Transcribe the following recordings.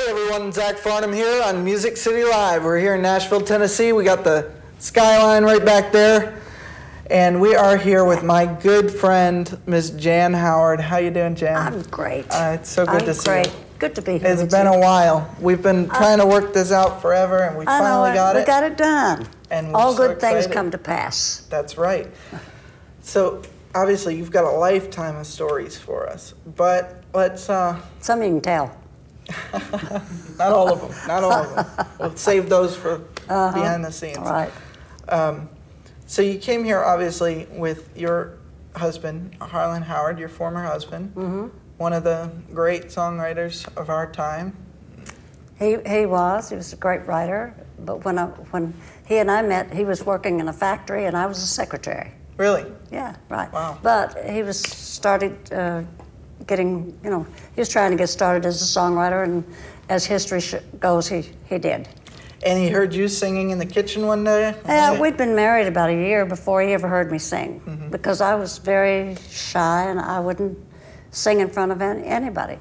Hey everyone, Zach Farnum here on Music City Live. We're here in Nashville, Tennessee. We got the skyline right back there. And we are here with my good friend, Ms. Jan Howard. How you doing, Jan? I'm great. It's so good to see you. I'm great. Good to be here. It's been a while. We've been trying to work this out forever, and we finally got it. We got it done. And we're all so good things excited. come to pass. That's right. So, obviously, you've got a lifetime of stories for us. But let's... Some you can tell. Not all of them. Not all of them. We'll save those for behind the scenes. All right. So you came here, obviously, with your husband, Harlan Howard, your former husband, one of the great songwriters of our time. He was a great writer, but when he and I met, he was working in a factory and I was a secretary. Really? Yeah, right. Wow. But he was started getting, he was trying to get started as a songwriter, and as history goes, he did. And he heard you singing in the kitchen one day? We'd been married about a year before he ever heard me sing, because I was very shy and I wouldn't sing in front of anybody.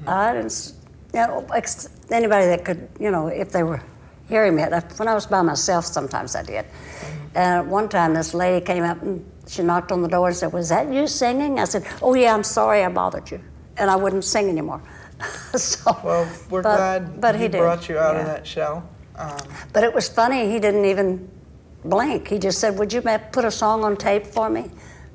I didn't, anybody that could, if they were hearing me. When I was by myself, sometimes I did. And one time this lady came up and she knocked on the door and said, "Was that you singing?" I said, "Oh yeah, I'm sorry I bothered you." And I wouldn't sing anymore. Well, we're glad he brought you out of that shell. But it was funny, he didn't even blink. He just said, "Would you put a song on tape for me?"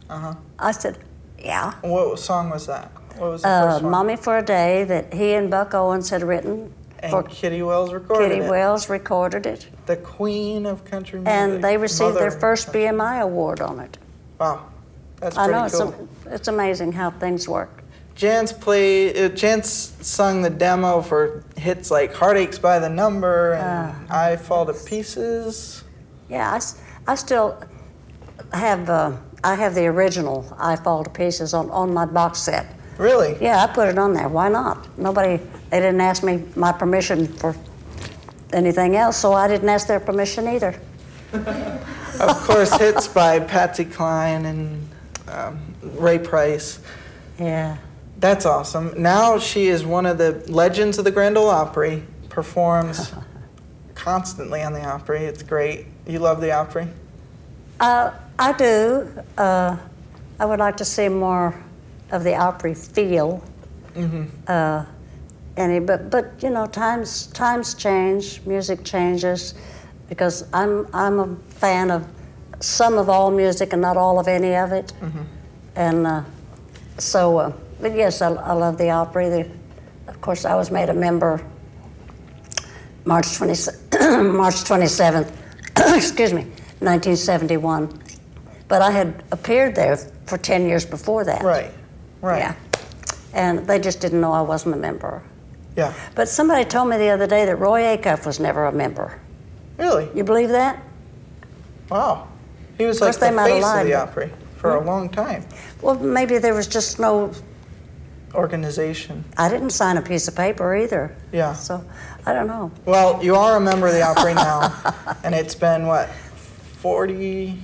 I said, "Yeah." What song was that? What was the first one? "Mommy for a Day," that he and Buck Owens had written. And Kitty Wells recorded it. Kitty Wells recorded it. The queen of country music. And they received their first BMI award on it. Wow, that's pretty cool. It's amazing how things work. Jan's sung the demo for hits like "Heartaches by the Number" and "I Fall to Pieces." Yeah, I still have I have the original "I Fall to Pieces" on my box set. Really? Yeah, I put it on there. Why not? They didn't ask me my permission for anything else, so I didn't ask their permission either. Of course, hits by Patsy Cline and Ray Price. Yeah. That's awesome. Now she is one of the legends of the Grand Ole Opry, performs constantly on the Opry. It's great. You love the Opry? I do. I would like to see more of the Opry feel. But times change, music changes, because I'm a fan of some of all music and not all of any of it. And but yes, I love the Opry. Of course, I was made a member March 27th, excuse me, 1971. But I had appeared there for 10 years before that. Right. Yeah. And they just didn't know I wasn't a member. Yeah. But somebody told me the other day that Roy Acuff was never a member. Really? You believe that? Wow. He was like the face of the Opry for a long time. Well, maybe there was just no organization. I didn't sign a piece of paper either. Yeah. So, I don't know. Well, you are a member of the Opry now, and it's been, what, 40?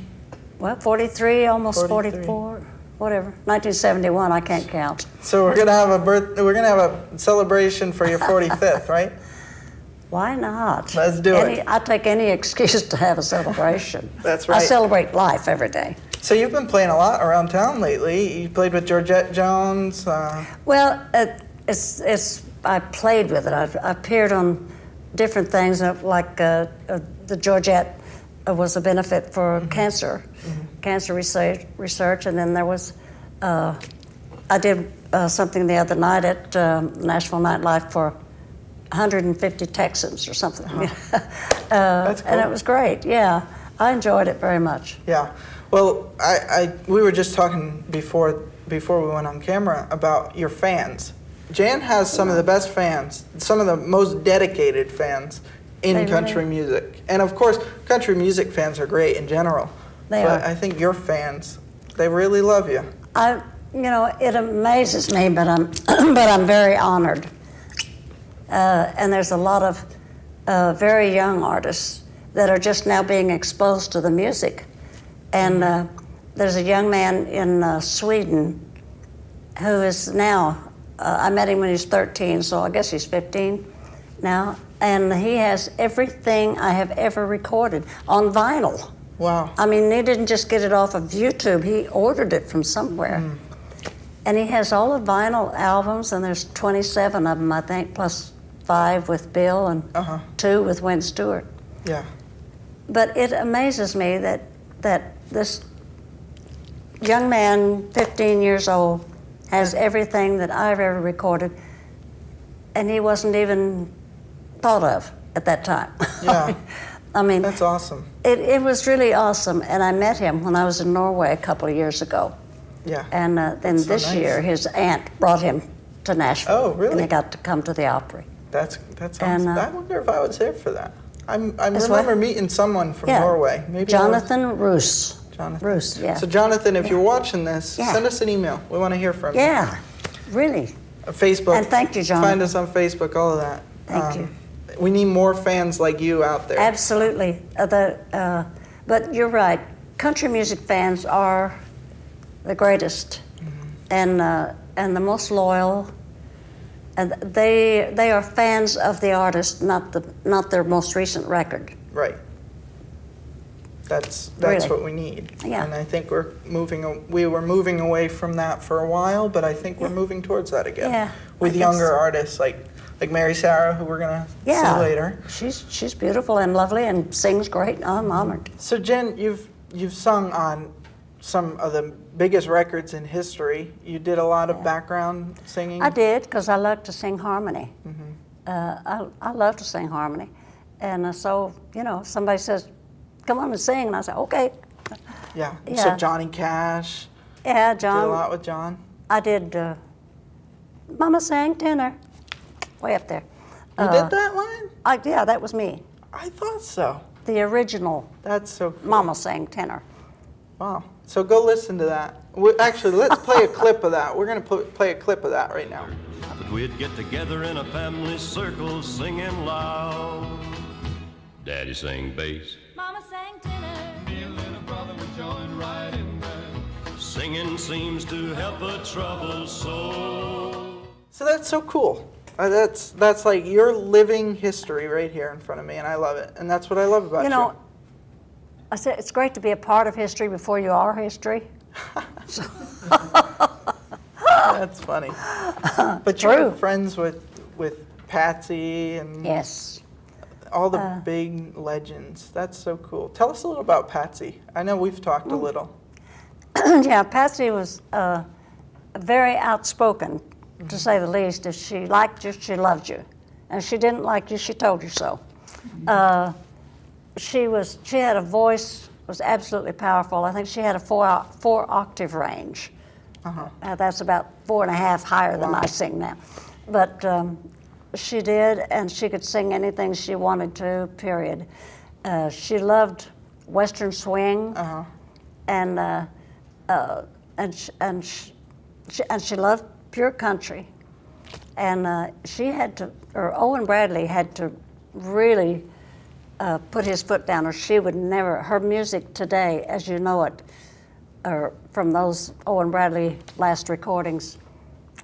Well, 43, almost 44, whatever. 1971, I can't count. So we're gonna have a celebration for your 45th, right? Why not? Let's do it. I take any excuse to have a celebration. That's right. I celebrate life every day. So you've been playing a lot around town lately. You played with Georgette Jones. Well, I played with it. I appeared on different things, like the Georgette was a benefit for cancer research, and then there was, I did something the other night at Nashville Nightlife for 150 Texans or something. That's cool. And it was great, yeah. I enjoyed it very much. Yeah. Well, we were just talking before we went on camera about your fans. Jan has some of the best fans, some of the most dedicated fans in country music. And of course, country music fans are great in general. But I think your fans, they really love you. It amazes me, but I'm very honored. And there's a lot of very young artists that are just now being exposed to the music. And there's a young man in Sweden who is now, I met him when he was 13, so I guess he's 15. now, and he has everything I have ever recorded on vinyl. Wow. I mean, he didn't just get it off of YouTube, he ordered it from somewhere. And he has all the vinyl albums, and there's 27 of them, I think, plus 5 with Bill and 2 with Wayne Stewart. Yeah. But it amazes me that this young man, 15 years old, has everything that I've ever recorded, and he wasn't even thought of at that time. Yeah. I mean, that's awesome. It was really awesome, and I met him when I was in Norway a couple of years ago. Yeah. And then this year, his aunt brought him to Nashville. Oh, really? And he got to come to the Opry. That's awesome. And, I wonder if I was there for that. I remember what? meeting someone from Norway. Maybe Jonathan Roos. Jonathan. Roos, yeah. So Jonathan, if you're watching this, send us an email. We want to hear from you. Yeah, really. Facebook. And thank you, Jonathan. Find us on Facebook, all of that. Thank you. We need more fans like you out there. Absolutely. But you're right. Country music fans are the greatest and the most loyal. And they are fans of the artist, not their most recent record. Right. That's Really. what we need. Yeah. And I think we were moving away from that for a while, but I think we're moving towards that again. Yeah, With I guess. younger artists like Mary Sarah, who we're gonna see later. She's beautiful and lovely and sings great. I'm honored. So Jen, you've sung on some of the biggest records in history. You did a lot of background singing. I did, because I love to sing harmony. I love to sing harmony. And so, somebody says, come on and sing, and I say, okay. Yeah. Yeah. So Johnny Cash. Yeah, Did John. a lot with John. I did Mama Sang Tenor, way up there. You did that line? Yeah, that was me. I thought so. The original That's so cool. Mama Sang Tenor. Wow. So go listen to that. Actually, let's play a clip of that. We're going to play a clip of that right now. That we'd get together in a family circle singing loud. Daddy sang bass. Mama sang tenor. Me and little brother would join right in there. Singing seems to help a troubled soul. So that's so cool. That's like your living history right here in front of me, and I love it. And that's what I love about you. I said it's great to be a part of history before you are history. That's funny. But True. you're friends with Patsy and Yes. all the big legends. That's so cool. Tell us a little about Patsy. I know we've talked a little. Yeah, Patsy was very outspoken, to say the least. If she liked you, she loved you. And if she didn't like you, she told you so. She had a voice, was absolutely powerful. I think she had a four octave range. That's about 4.5 higher than I sing now. But she did, and she could sing anything she wanted to, period. She loved Western swing, and she loved pure country. And she had to, or Owen Bradley had to really put his foot down, or she would never, her music today, as you know it, or from those Owen Bradley last recordings,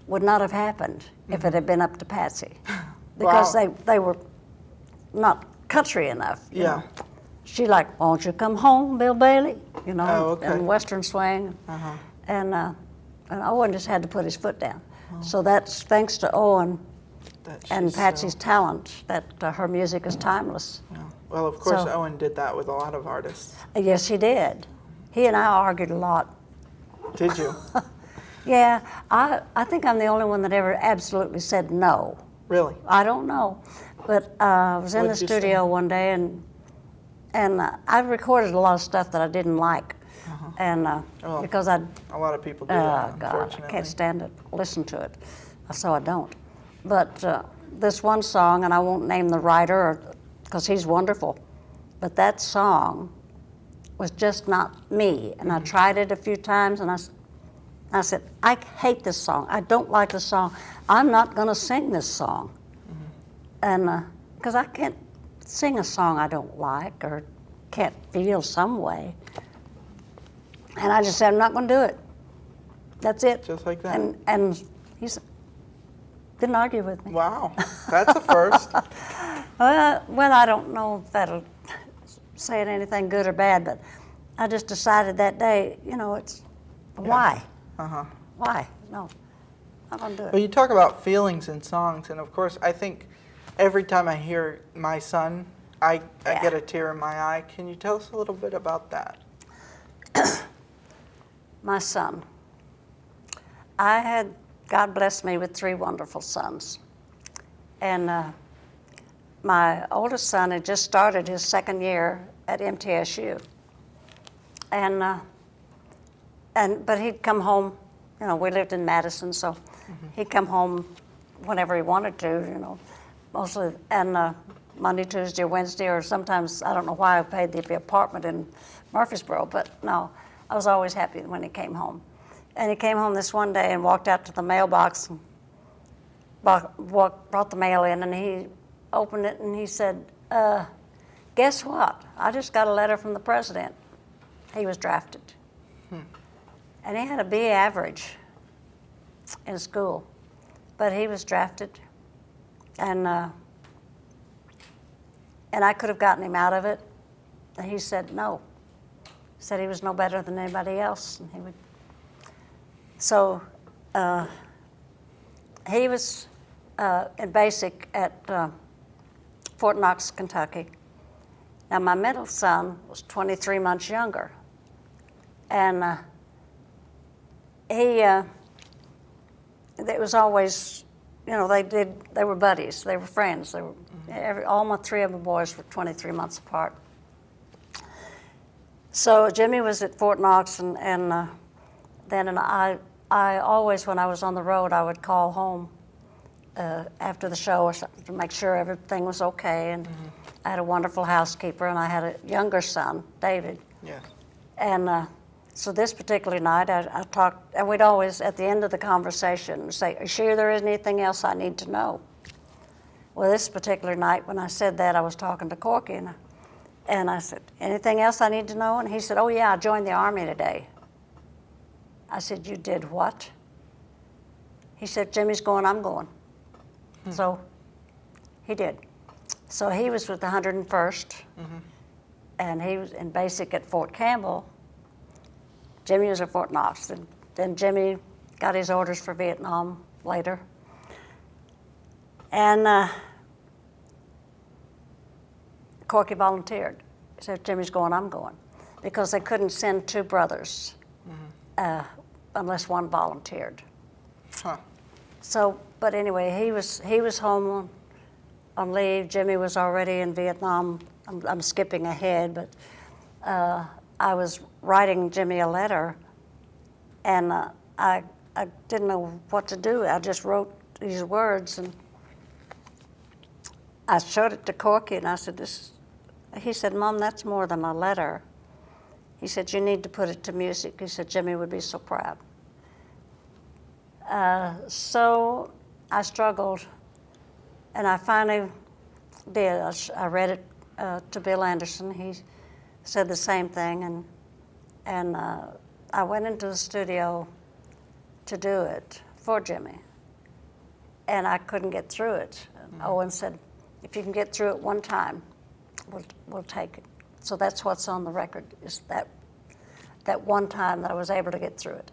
would not have happened if it had been up to Patsy. Because they were not country enough. you know. She like, won't you come home, Bill Bailey? And Western swing. And Owen just had to put his foot down. So that's thanks to Owen and Patsy's talent that her music is timeless. Well, of course, Owen did that with a lot of artists. Yes, he did. He and I argued a lot. Did you? Yeah, I think I'm the only one that ever absolutely said no. Really? I don't know. But I was in the What'd you studio say? one day, and I recorded a lot of stuff that I didn't like. And because I A lot of people do that, God, I unfortunately. can't stand it, listen to it, so I don't. But this one song, and I won't name the writer because he's wonderful, but that song was just not me. And I tried it a few times, and I said, I hate this song. I don't like this song. I'm not going to sing this song. And because I can't sing a song I don't like or can't feel some way. And I just said, I'm not going to do it. That's it. Just like that. And he didn't argue with me. Wow, that's a first. Well, I don't know if that'll say anything good or bad, but I just decided that day, it's why? Uh-huh. Why? No, I'm gonna do it. Well, you talk about feelings in songs, and of course, I think every time I hear My Son, I get a tear in my eye. Can you tell us a little bit about that? My son. God blessed me with 3 wonderful sons. And my oldest son had just started his 2nd year at MTSU. But he'd come home, we lived in Madison, so he'd come home whenever he wanted to, mostly, and Monday, Tuesday, or Wednesday, or sometimes, I don't know why I paid the apartment in Murfreesboro, but no, I was always happy when he came home. And he came home this one day and walked out to the mailbox and brought the mail in, and he opened it and he said, guess what? I just got a letter from the president. He was drafted. And he had a B average in school, but he was drafted. And I could have gotten him out of it. And he said no. He said he was no better than anybody else. And he would. So he was in basic at Fort Knox, Kentucky. Now my middle son was 23 months younger. And it was always, they were buddies, they were friends. They were, all my 3 of the boys were 23 months apart. So Jimmy was at Fort Knox, and then I always, when I was on the road, I would call home after the show or something to make sure everything was okay. And I had a wonderful housekeeper, and I had a younger son, David. Yes. And so this particular night, I talked, and we'd always, at the end of the conversation, say, "Are you sure there isn't anything else I need to know?" Well, this particular night, when I said that, I was talking to Corky, and I said, "Anything else I need to know?" And he said, "Oh yeah, I joined the Army today." I said, "You did what?" He said, "Jimmy's going, I'm going." So he did. So he was with the 101st, and he was in basic at Fort Campbell. Jimmy was at Fort Knox. Then Jimmy got his orders for Vietnam later. And Corky volunteered. He said, "Jimmy's going, I'm going." Because they couldn't send 2 brothers unless one volunteered. Huh. So, but anyway, he was home on leave. Jimmy was already in Vietnam. I'm skipping ahead, but I was writing Jimmy a letter, and I didn't know what to do. I just wrote these words, and I showed it to Corky, and I said, he said, "Mom, that's more than a letter." He said, "You need to put it to music." He said, "Jimmy would be so proud." So I struggled, and I finally did. I read it to Bill Anderson. He said the same thing, and I went into the studio to do it for Jimmy, and I couldn't get through it. Owen said, "If you can get through it one time, we'll take it." So that's what's on the record, is that one time that I was able to get through it.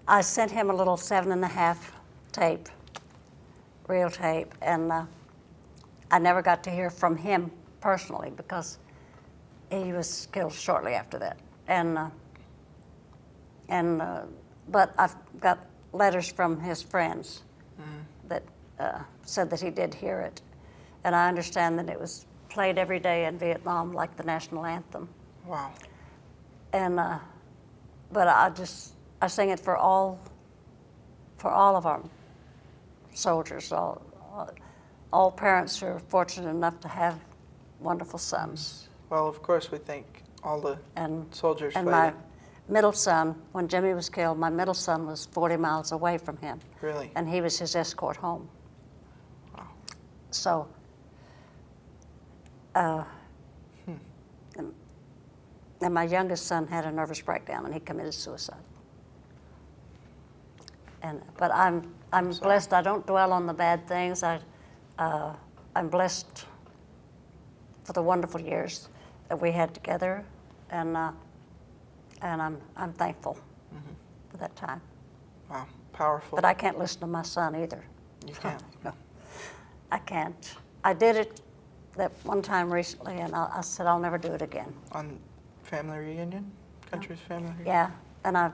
I sent him a little 7.5 tape, real tape, and I never got to hear from him personally because he was killed shortly after that. But I've got letters from his friends that said that he did hear it, and I understand that it was played every day in Vietnam like the national anthem. Wow. And but I sing it for all of our soldiers, all parents who are fortunate enough to have wonderful sons. Well, of course, we thank all the soldiers and fighting. My middle son, when Jimmy was killed, my middle son was 40 miles away from him. Really? And he was his escort home. Wow. So, and my youngest son had a nervous breakdown, and he committed suicide. But I'm blessed. I don't dwell on the bad things. I'm blessed for the wonderful years that we had together, and I'm thankful for that time. Wow, powerful. But I can't listen to my son either. You can't. No, I can't. I did it that one time recently, and I said I'll never do it again. On Family Reunion? Country's Family Reunion? Yeah, and I'm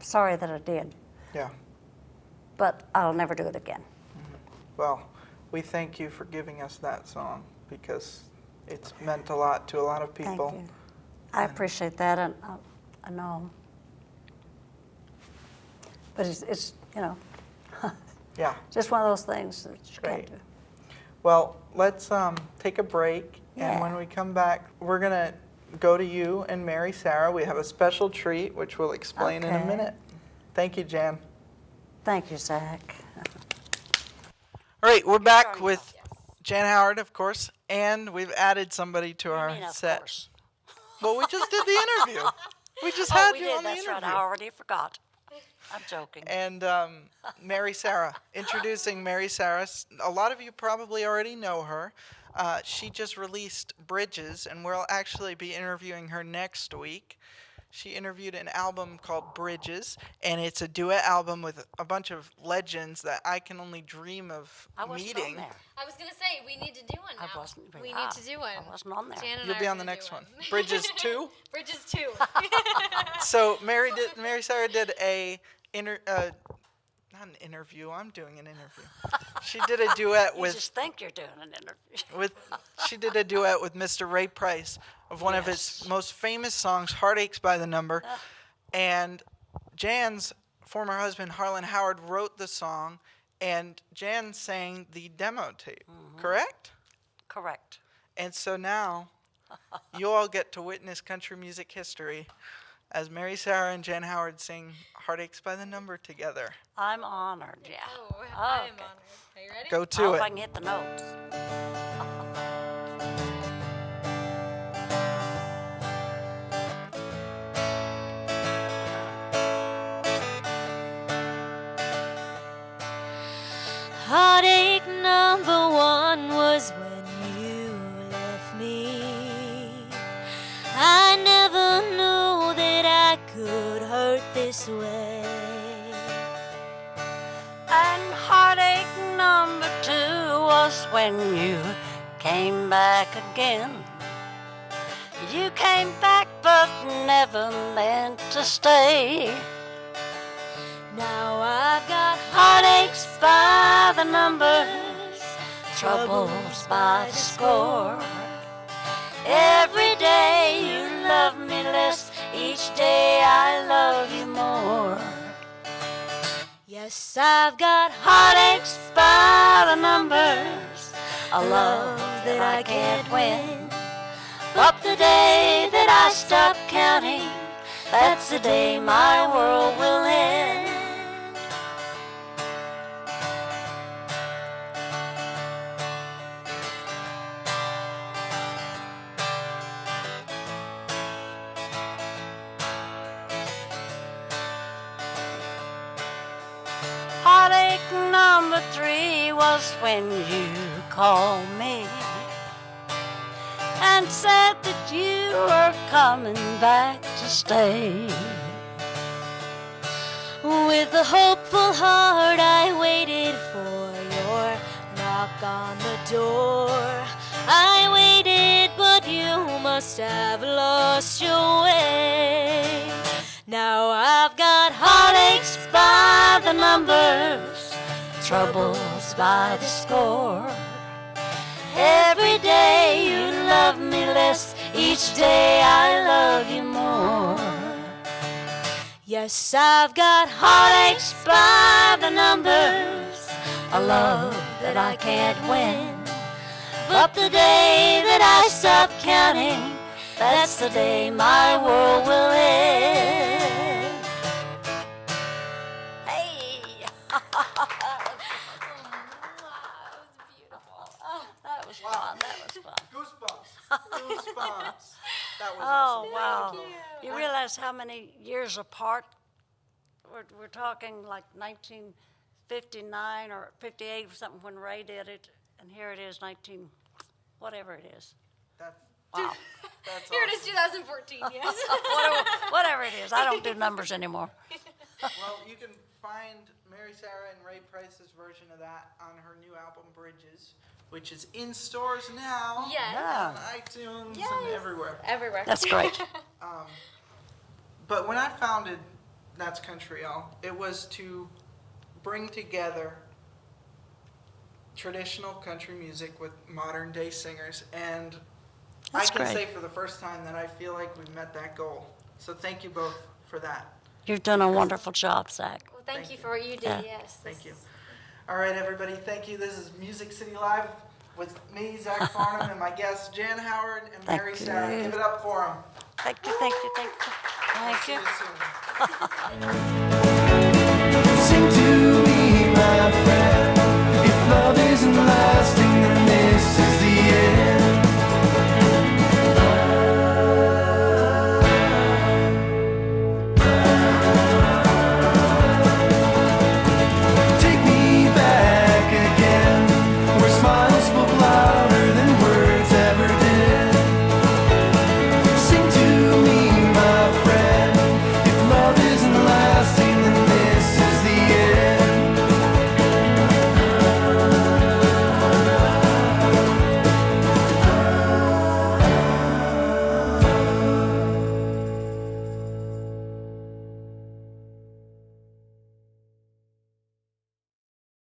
sorry that I did, Yeah. but I'll never do it again. Well, we thank you for giving us that song because it's meant a lot to a lot of people. Thank you. I appreciate that, and I know. But it's Yeah. just one of those things that you Great. can't do. Well, let's take a break, and Yeah. when we come back, we're going to go to you and Mary Sarah. We have a special treat, which we'll explain in a Okay. minute. Thank you, Jan. Thank you, Zach. All right, we're back with Jan Howard, of course, and we've added somebody to our set. Course. Well, we just did the interview. We just Oh, had we you did. on the That's interview. right. I already forgot. I'm joking. And Mary Sarah, introducing Mary Sarah. A lot of you probably already know her. She just released Bridges, and we'll actually be interviewing her next week. She interviewed an album called Bridges, and it's a duet album with a bunch of legends that I can only dream of I wasn't meeting. on there. I was gonna say we need to do one now. I wasn't. We need to do one. I wasn't on there. Jan and You'll I be are on the gonna next do one. Bridges 2? Bridges 2. So Mary Sarah did not an interview. I'm doing an interview. She did a duet You with just think you're doing an interview. she did a duet with Mr. Ray Price of one of his most famous songs, "Heartaches by the Number," and Jan's former husband Harlan Howard wrote the song, and Jan sang the demo tape. Correct? Correct. And so now you all get to witness country music history as Mary Sarah and Jan Howard sing "Heartaches by the Number" together. I'm honored. Yeah. Oh, I am Okay. honored. Are you ready? Go I to hope it. I can hit the notes. Heartache number one was when you left me. I never knew that I could hurt this way. And heartache number two was when you came back again. You came back but never meant to stay. Now I've got Heartaches by the numbers, troubles by the score. Every day you love me less, each day I love you more. yes, I've got Heartaches by the numbers, a love that I can't win. But the day that I stop counting, that's the day my world will end. Heartache number three was when you called me and said that you were coming back to stay. With a hopeful heart, I waited for your knock on the door. I waited, but you must have lost your way. Now I've got Heartaches by the numbers, troubles by the score. Every day you love me less, each day I love you more. yes, I've got Heartaches by the numbers, a love that I can't win. But the day that I stop counting, that's the day my world will end. Hey! That was fun. That was fun. Goosebumps. Goosebumps. That was Oh, awesome. wow. You realize how many years apart? We're talking like 59 or 58 or something when Ray did it, and here it is, whatever it is. That's Wow. that's Here it is, awesome. 2014. Yes. Whatever it is. I don't do numbers anymore. Well, you can find Mary Sarah and Ray Price's version of that on her new album Bridges, which is in stores now. Yes. Yeah. On iTunes and everywhere. Everywhere. That's great. But when I founded That's Country All, it was to bring together traditional country music with modern day singers, and That's I can great. say for the first time that I feel like we've met that goal. So thank you both for that. You've done a wonderful job, Zach. Well, thank Thank you you. for what you did. Yeah. Yes. Thank you. All right, everybody, thank you. This is Music City Live with me, Zach Farnum, and my guests, Jan Howard and Thank Mary Sarah. you. Give it up for them. Thank you, thank you, thank you. Thank See you. you soon.